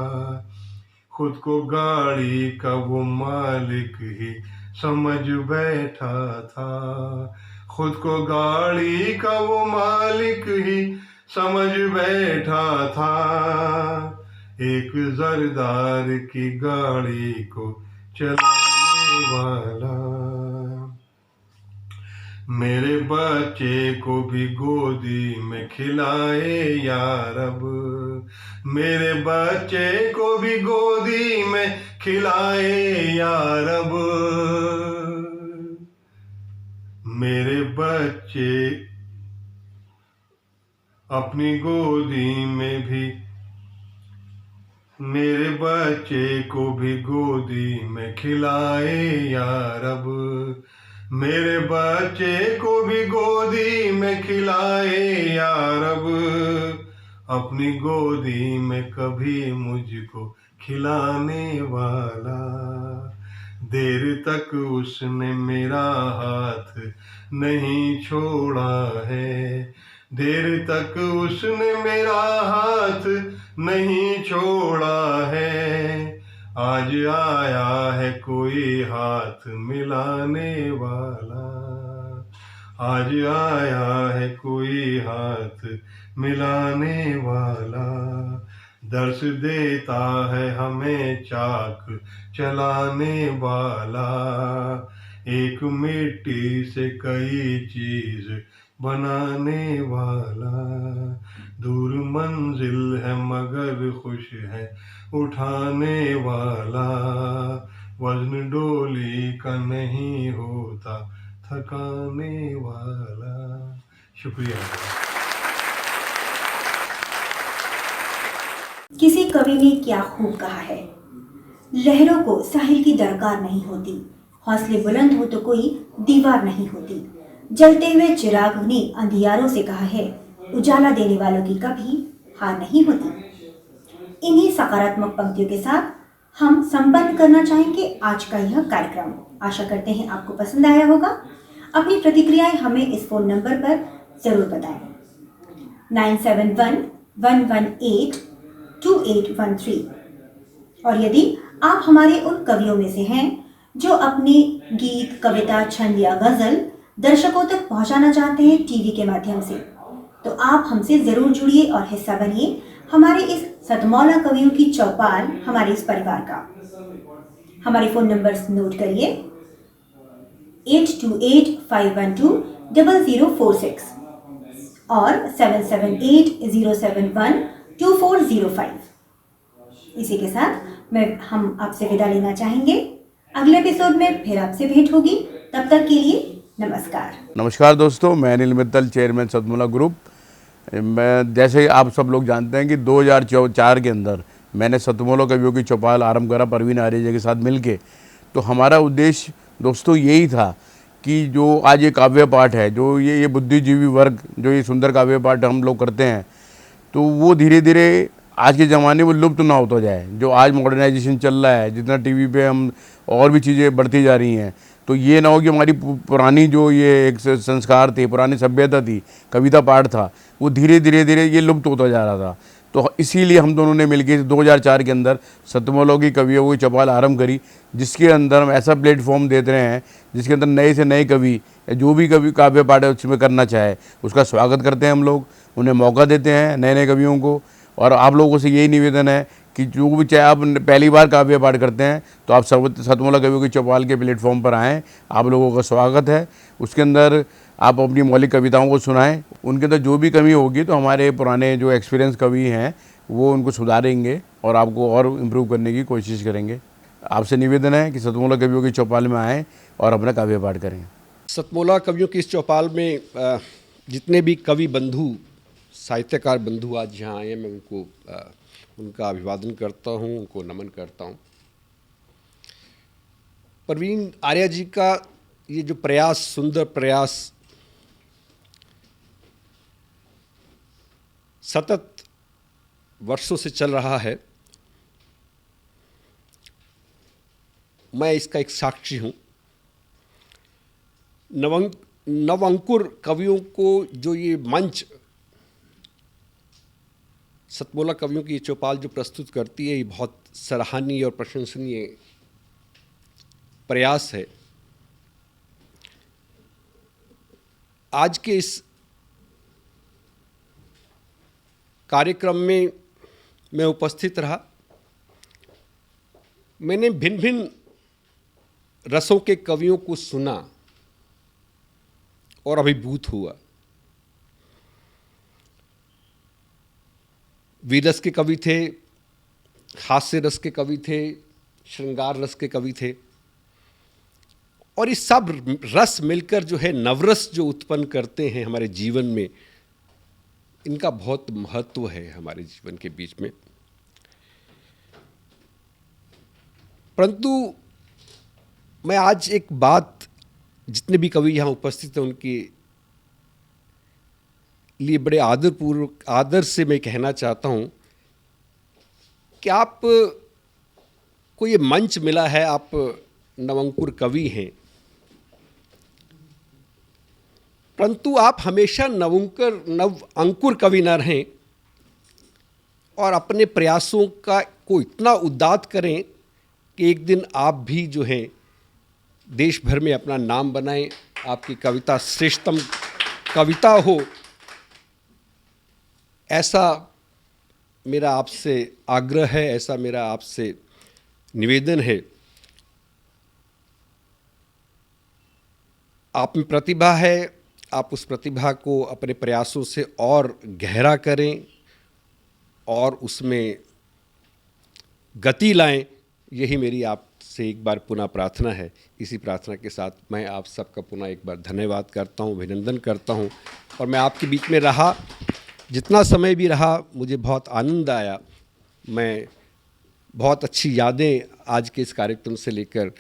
खुद को गाड़ी का वो मालिक ही समझ बैठा था, खुद को गाड़ी का वो मालिक ही समझ बैठा था, एक जरदार की गाड़ी को चलाने वाला, मेरे बच्चे को भी गोदी में खिलाए या रब, मेरे बच्चे को भी गोदी में खिलाए या रब, मेरे बच्चे अपनी गोदी में भी, मेरे बच्चे को भी गोदी में खिलाए या रब, मेरे बच्चे को भी गोदी में खिलाए या रब, अपनी गोदी में कभी मुझको खिलाने वाला, देर तक उसने मेरा हाथ नहीं छोड़ा है, देर तक उसने मेरा हाथ नहीं छोड़ा है, आज आया है कोई हाथ मिलाने वाला, आज आया है कोई हाथ मिलाने वाला, दर्श देता है हमें चाक चलाने वाला, एक मिट्टी से कई चीज बनाने वाला, दूर मंजिल है मगर खुश है उठाने वाला, वजन डोली का नहीं होता थकाने वाला। शुक्रिया। किसी कवि ने क्या खूब कहा है, लहरों को साहिल की दरकार नहीं होती, हौसले बुलंद हो तो कोई दीवार नहीं होती, जलते हुए चिराग ने अंधियारों से कहा है, उजाला देने वालों की कभी हार नहीं होती। इन्हीं सकारात्मक पंक्तियों के साथ हम संपन्न करना चाहेंगे आज का यह कार्यक्रम। आशा करते हैं आपको पसंद आया होगा। अपनी प्रतिक्रियाएं हमें इस फोन नंबर पर जरूर बताएं 9711182813। और यदि आप हमारे उन कवियों में से हैं जो अपने गीत, कविता, छंद या गजल दर्शकों तक पहुंचाना चाहते हैं टीवी के माध्यम से, तो आप हमसे जरूर जुड़िए और हिस्सा बनिए हमारे इस सतमौला कवियों की चौपाल, हमारे इस परिवार का। हमारे फोन नंबर्स नोट करिए 8285120046 और 7780712405। इसी के साथ हम आपसे विदा लेना चाहेंगे। अगले एपिसोड में फिर आपसे भेंट होगी। तब तक के लिए नमस्कार। नमस्कार दोस्तों, मैं अनिल मित्तल, चेयरमैन सतमौला ग्रुप। मैं जैसे आप सब लोग जानते हैं कि 2004 के अंदर मैंने सतमौला कवियों की चौपाल आरंभ करा परवीन आर्य के साथ मिलके। तो हमारा उद्देश्य दोस्तों यही था कि जो आज ये काव्य पाठ है, जो ये बुद्धिजीवी वर्ग जो ये सुंदर काव्य पाठ हम लोग करते हैं, तो वो धीरे धीरे आज के ज़माने में लुप्त ना होता जाए। जो आज मॉडर्नाइजेशन चल रहा है, जितना टीवी पे हम और भी चीज़ें बढ़ती जा रही हैं, तो ये ना हो कि हमारी पुरानी जो ये एक संस्कार थे, पुरानी सभ्यता थी, कविता पाठ था, वो धीरे धीरे ये लुप्त होता जा रहा था। तो इसीलिए हम दोनों ने मिलकर 2004 के अंदर सतमोला की कवियों की चौपाल आरंभ करी, जिसके अंदर हम ऐसा प्लेटफॉर्म देते रहे हैं जिसके अंदर नए से नए कवि, जो भी कवि काव्य पाठ उसमें करना चाहे उसका स्वागत करते हैं हम लोग, उन्हें मौका देते हैं नए नए कवियों को। और आप लोगों से यही निवेदन है कि जो भी चाहे आप पहली बार काव्य पाठ करते हैं तो आप सतमोला कवियों की चौपाल के प्लेटफॉर्म पर आएँ, आप लोगों का स्वागत है। उसके अंदर आप अपनी मौलिक कविताओं को सुनाएं, उनके अंदर जो भी कमी होगी तो हमारे पुराने जो एक्सपीरियंस कवि हैं वो उनको सुधारेंगे और आपको और इम्प्रूव करने की कोशिश करेंगे। आपसे निवेदन है कि सतमोला कवियों की चौपाल में आएँ और अपना काव्य पाठ करें। सतमोला कवियों की इस चौपाल में जितने भी कवि बंधु, साहित्यकार बंधु आज यहाँ आए हैं, मैं उनको उनका अभिवादन करता हूँ, उनको नमन करता हूँ। प्रवीण आर्या जी का ये जो प्रयास, सुंदर प्रयास सतत वर्षों से चल रहा है, मैं इसका एक साक्षी हूँ। नवअंकुर कवियों को जो ये मंच सतमोला कवियों की चौपाल जो प्रस्तुत करती है, ये बहुत सराहनीय और प्रशंसनीय प्रयास है। आज के इस कार्यक्रम में मैं उपस्थित रहा। मैंने भिन्न भिन्न रसों के कवियों को सुना और अभिभूत हुआ। वीरस के कवि थे, हास्य रस के कवि थे, श्रृंगार रस के कवि थे, और इस सब रस मिलकर जो है नवरस जो उत्पन्न करते हैं हमारे जीवन में, इनका बहुत महत्व है हमारे जीवन के बीच में। परंतु मैं आज एक बात, जितने भी कवि यहाँ उपस्थित हैं उनके लिए बड़े आदरपूर्वक, आदर से मैं कहना चाहता हूँ कि आप को ये मंच मिला है, आप नवअंकुर कवि हैं, परंतु आप हमेशा नवअंकुर कवि न रहें और अपने प्रयासों को इतना उद्दात करें कि एक दिन आप भी जो है देश भर में अपना नाम बनाएं, आपकी कविता श्रेष्ठतम कविता हो, ऐसा मेरा आपसे आग्रह है, ऐसा मेरा आपसे निवेदन है। आप में प्रतिभा है, आप उस प्रतिभा को अपने प्रयासों से और गहरा करें और उसमें गति लाएं, यही मेरी आपसे एक बार पुनः प्रार्थना है। इसी प्रार्थना के साथ मैं आप सबका पुनः एक बार धन्यवाद करता हूं, अभिनंदन करता हूं। और मैं आपके बीच में रहा, जितना समय भी रहा, मुझे बहुत आनंद आया। मैं बहुत अच्छी यादें आज के इस कार्यक्रम से लेकर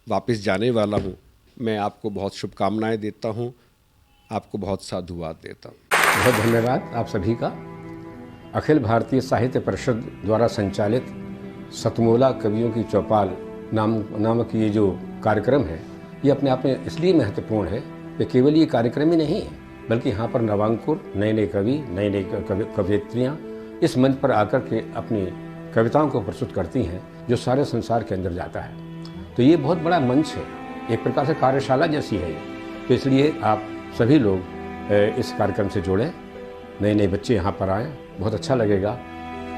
वापस जाने वाला हूं। मैं आपको बहुत शुभकामनाएं देता हूं, आपको बहुत साधुवाद देता हूं। बहुत धन्यवाद आप सभी का। अखिल भारतीय साहित्य परिषद द्वारा संचालित सतमोला कवियों की चौपाल नामक ये जो कार्यक्रम है, ये अपने आप में इसलिए महत्वपूर्ण है कि केवल ये कार्यक्रम ही नहीं है, बल्कि यहाँ पर नवांकुर, नए नए कवि, नए नए कवयित्रियाँ इस मंच पर आकर के अपनी कविताओं को प्रस्तुत करती हैं, जो सारे संसार के अंदर जाता है। तो ये बहुत बड़ा मंच है, एक प्रकार से कार्यशाला जैसी है ये। तो इसलिए आप सभी लोग इस कार्यक्रम से जुड़ें, नए नए बच्चे यहाँ पर आएँ, बहुत अच्छा लगेगा।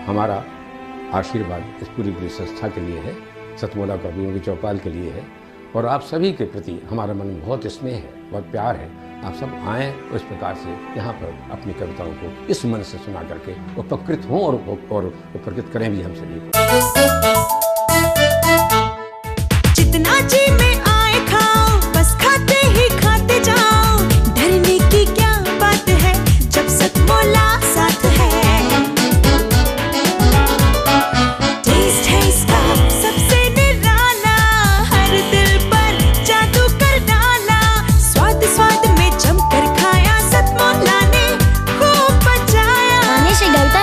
हमारा आशीर्वाद इस पूरी संस्था के लिए है, सतमोला कवियों की चौपाल के लिए है, और आप सभी के प्रति हमारा मन में बहुत स्नेह है, बहुत प्यार है। आप सब आएँ और इस प्रकार से यहाँ पर अपनी कविताओं को इस मन से सुना करके उपकृत हों और उपकृत करें भी हम सभी को। जितना जी में आए खाओ, बस खाते ही खाते जाओ, डरने की क्या बात है जब सतमोला साथ है। टेस्ट है इसका सबसे निराला, हर दिल पर जादू कर डाला, स्वाद स्वाद में जमकर खाया, सतमोला ने खूब बचाया। खाने से गलता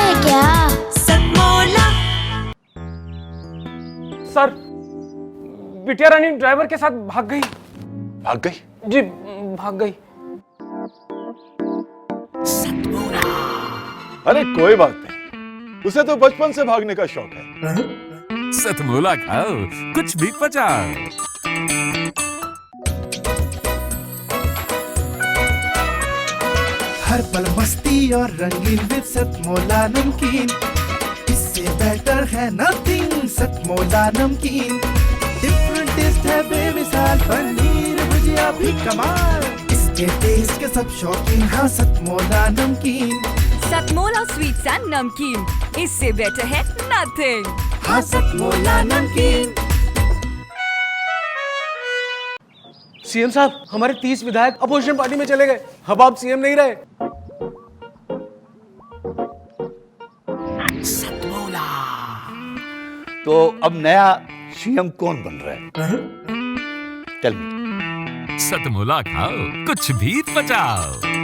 बिटिया रानी ड्राइवर के साथ भाग गई। भाग गई? जी भाग गई। अरे कोई बात नहीं, उसे तो बचपन से भागने का शौक है। सतमोला खाओ, कुछ भी पचाओ। हर पल मस्ती और रंगीन विद सतमोला नमकीन, इससे बेटर है नथिंग। सतमोला नमकीन डिफरेंट टेस्ट है बेमिसाल, पनीर भुजिया भी कमाल, इसके टेस्ट के सब शौकीन। हाँ सतमोला नमकीन, सतमोला स्वीट्स एंड नमकीन, इससे बेटर है नथिंग। हाँ सतमोला नमकीन। सीएम साहब, हमारे 30 विधायक अपोजिशन पार्टी में चले गए। अब आप सीएम नहीं रहे। तो अब नया सीएम कौन बन रहा है? Tell me. सतमोला खाओ, कुछ भी पचाओ।